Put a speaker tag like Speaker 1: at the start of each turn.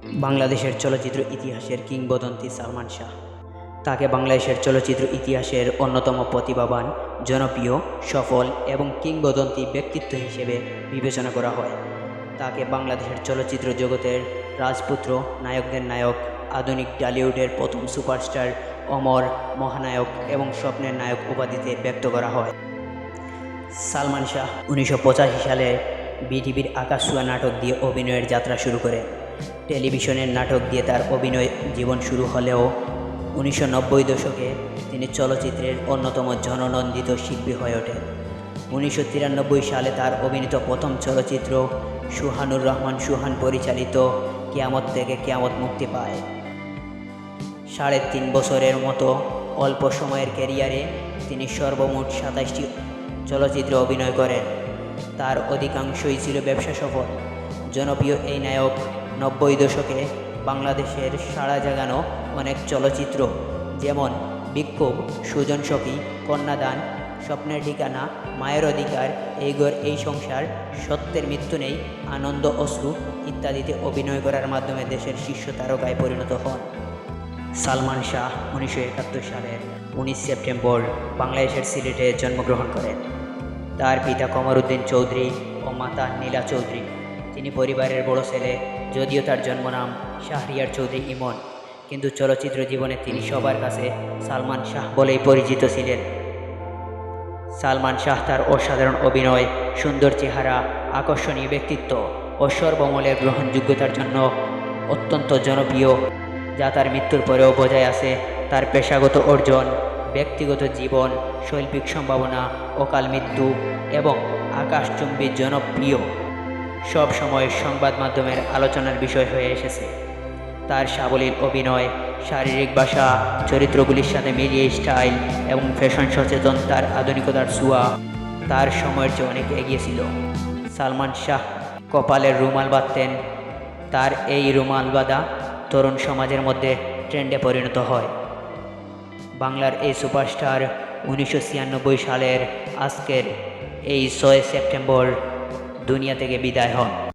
Speaker 1: বাংলাদেশের চলচ্চিত্র ইতিহাসের কিংবদন্তি সালমান শাহ। তাকে বাংলাদেশের চলচ্চিত্র ইতিহাসের অন্যতম প্রতিভাবান, জনপ্রিয়, সফল এবং কিংবদন্তি ব্যক্তিত্ব হিসেবে বিবেচনা করা হয়। তাকে বাংলাদেশের চলচ্চিত্র জগতের রাজপুত্র, নায়কদের নায়ক, আধুনিক টলিউডের প্রথম সুপারস্টার, অমর, মহানায়ক এবং স্বপ্নের নায়ক উপাধিতে ব্যক্ত করা হয়। সালমান শাহ 1985 সালে বিটিভির আকাশ ছোঁয়া নাটক দিয়ে অভিনয়ের যাত্রা শুরু করেন। টেলিভিশনের নাটক দিয়ে তার অভিনয় জীবন শুরু হলেও 1990 দশকে তিনি চলচ্চিত্রের অন্যতম জননন্দিত শিল্পী হয়ে ওঠেন। 1993 সালে তার অভিনীত প্রথম চলচ্চিত্র সুহানুর রহমান সুহান পরিচালিত কিয়ামত থেকে কিয়ামত মুক্তি পায়। 3.5 বছরের মতো অল্প সময়ের ক্যারিয়ারে তিনি সর্বমোট 27টি চলচ্চিত্রে অভিনয় করেন। তার অধিকাংশই ছিল ব্যবসা সফল। জনপ্রিয় এই নায়ক 90 দশকে বাংলাদেশের সাড়া জাগানো অনেক চলচ্চিত্র যেমন বিক্ষোভ, সুজন সখী, কন্যাদান, স্বপ্নের ঠিকানা, মায়ের অধিকার, এই ঘর এই সংসার, সত্যের মৃত্যু নেই, আনন্দ অশ্রু ইত্যাদিতে অভিনয় করার মাধ্যমে দেশের শীর্ষ তারকায় পরিণত হন। সালমান শাহ 1971 সালের 19 সেপ্টেম্বর বাংলাদেশের সিলেটে জন্মগ্রহণ করেন। তার পিতা কমরউদ্দিন চৌধুরী ও মাতা নীলা চৌধুরী। তিনি পরিবারের বড় ছেলে, যদিও তার জন্মনাম শাহরিয়ার চৌধুরী ইমন, কিন্তু চলচ্চিত্র জীবনে তিনি সবার কাছে সালমান শাহ বলেই পরিচিত ছিলেন। সালমান শাহ তার অসাধারণ অভিনয়, সুন্দর চেহারা, আকর্ষণীয় ব্যক্তিত্ব ও সর্বমূলের গ্রহণযোগ্যতার জন্য অত্যন্ত জনপ্রিয়, যা তার মৃত্যুর পরেও বজায় আছে। তার পেশাগত অর্জন, ব্যক্তিগত জীবন, শৈল্পিক সম্ভাবনা, অকাল মৃত্যু এবং আকাশচুম্বী জনপ্রিয় সব সময় সংবাদ মাধ্যমের আলোচনার বিষয় হয়ে এসেছে। তার সাবলীল অভিনয়, শারীরিক ভাষা, চরিত্রগুলির সাথে মিলিয়ে স্টাইল এবং ফ্যাশন সচেতন তার আধুনিকতার ছোঁয়া তার সময়ের চেয়ে অনেক এগিয়ে ছিল। সালমান শাহ কপালের রুমাল বাঁধতেন। তার এই রুমাল বাঁধা তরুণ সমাজের মধ্যে ট্রেন্ডে পরিণত হয়। বাংলার এই সুপারস্টার 1996 সালের আজকের এই 6 সেপ্টেম্বর দুনিয়া থেকে বিদায় হন।